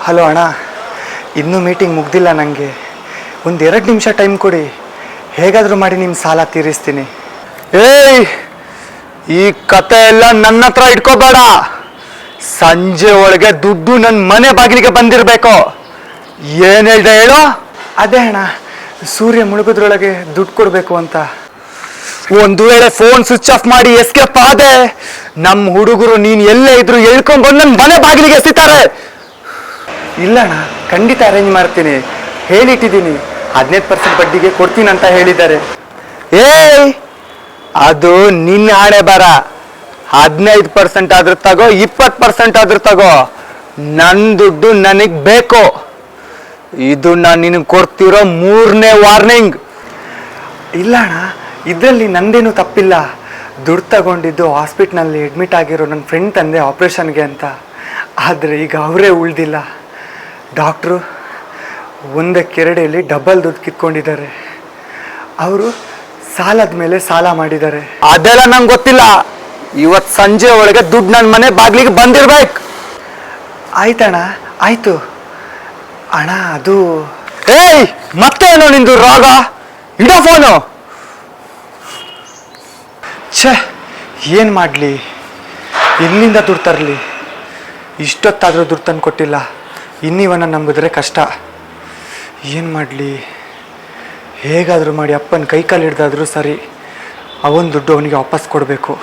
Hello ಅಣ್ಣ, ಇನ್ನೂ meeting ಮುಗ್ದಿಲ್ಲ. ನನಗೆ ಒಂದು 2 ನಿಮಿಷ ಟೈಮ್ ಕೊಡಿ. ಹೇಗಾದರೂ ಮಾಡಿ ನಿಮ್ಮ ಸಾಲ ತೀರಿಸ್ತೀನಿ. ಏಯ್, ಈ ಕತೆ ಎಲ್ಲ ನನ್ನ ಹತ್ರ ಇಟ್ಕೋಬೇಡ. ಸಂಜೆ ಒಳಗೆ ದುಡ್ಡು ನನ್ನ ಮನೆ ಬಾಗಿಲಿಗೆ ಬಂದಿರಬೇಕು. ಏನು ಹೇಳ್ದೆ ಹೇಳು? ಅದೇ ಅಣ್ಣ, ಸೂರ್ಯ ಮುಳುಗೋದ್ರೊಳಗೆ ದುಡ್ಡು ಕೊಡಬೇಕು ಅಂತ. ಒಂದು ವೇಳೆ ಫೋನ್ ಸ್ವಿಚ್ ಆಫ್ ಮಾಡಿ ಎಸ್ಕೇಪ್ ಆದೆ, ನಮ್ಮ ಹುಡುಗರು ನೀನು ಎಲ್ಲೇ ಇದ್ರು ಎಳ್ಕೊಂಡ್ಬಂದು ನನ್ನ ಮನೆ ಬಾಗಿಲಿಗೆ ಎಸಿತಾರೆ. ಇಲ್ಲ ಅಣ್ಣ, ಖಂಡಿತ ಅರೇಂಜ್ ಮಾಡ್ತೀನಿ. ಹೇಳಿಟ್ಟಿದ್ದೀನಿ, 15% ಬಡ್ಡಿಗೆ ಕೊಡ್ತೀನಿ ಅಂತ ಹೇಳಿದ್ದಾರೆ. ಏಯ್, ಅದು ನಿನ್ನ ಹಣೆ ಬರ. 15% ಆದ್ರೂ ತಗೋ, 20% ಆದ್ರೂ ತಗೋ, ನನ್ನ ದುಡ್ಡು ನನಗೆ ಬೇಕು. ಇದು ನಾನು ನಿನಗೆ ಕೊಡ್ತಿರೋ 3ನೇ ವಾರ್ನಿಂಗ್. ಇಲ್ಲ ಅಣ್ಣ, ಇದರಲ್ಲಿ ನಂದೇನು ತಪ್ಪಿಲ್ಲ. ದುಡ್ಡು ತಗೊಂಡಿದ್ದು ಹಾಸ್ಪಿಟ್ಲಲ್ಲಿ ಅಡ್ಮಿಟ್ ಆಗಿರೋ ನನ್ನ ಫ್ರೆಂಡ್ ತಂದೆ ಆಪ್ರೇಷನ್ಗೆ ಅಂತ. ಆದರೆ ಈಗ ಅವರೇ ಉಳ್ದಿಲ್ಲ. ಡಾಕ್ಟ್ರು ಒಂದಕ್ಕೆರಡಲ್ಲಿ ಡಬಲ್ ದುಡ್ಡು ಕಿತ್ಕೊಂಡಿದ್ದಾರೆ. ಅವರು ಸಾಲದ ಮೇಲೆ ಸಾಲ ಮಾಡಿದ್ದಾರೆ. ಅದೆಲ್ಲ ನಂಗೆ ಗೊತ್ತಿಲ್ಲ. ಇವತ್ತು ಸಂಜೆ ಒಳಗೆ ದುಡ್ಡು ನನ್ನ ಮನೆ ಬಾಗಿಲಿಗೆ ಬಂದಿರ್ಬೇಕು. ಆಯ್ತಣ್ಣ, ಆಯಿತು ಅಣ್ಣ. ಅದು ಏಯ್, ಮತ್ತೇನೋ ನಿಂದು ರಾಗ? ಇಡೋ ಫೋನು. ಛೇ, ಏನು ಮಾಡಲಿ? ಎಲ್ಲಿಂದ ದುಡ್ಡು ತರಲಿ? ಇಷ್ಟೊತ್ತಾದರೂ ದುಡ್ಡು ತಂದು ಕೊಟ್ಟಿಲ್ಲ. ಇನ್ನಿವನ್ನ ನಂಬಿದ್ರೆ ಕಷ್ಟ. ಏನು ಮಾಡಲಿ? ಹೇಗಾದರೂ ಮಾಡಿ ಅಪ್ಪನ ಕೈ ಕಾಲು ಹಿಡ್ದಾದ್ರೂ ಸರಿ, ಅವನ ದುಡ್ಡು ಅವನಿಗೆ ವಾಪಸ್ ಕೊಡಬೇಕು.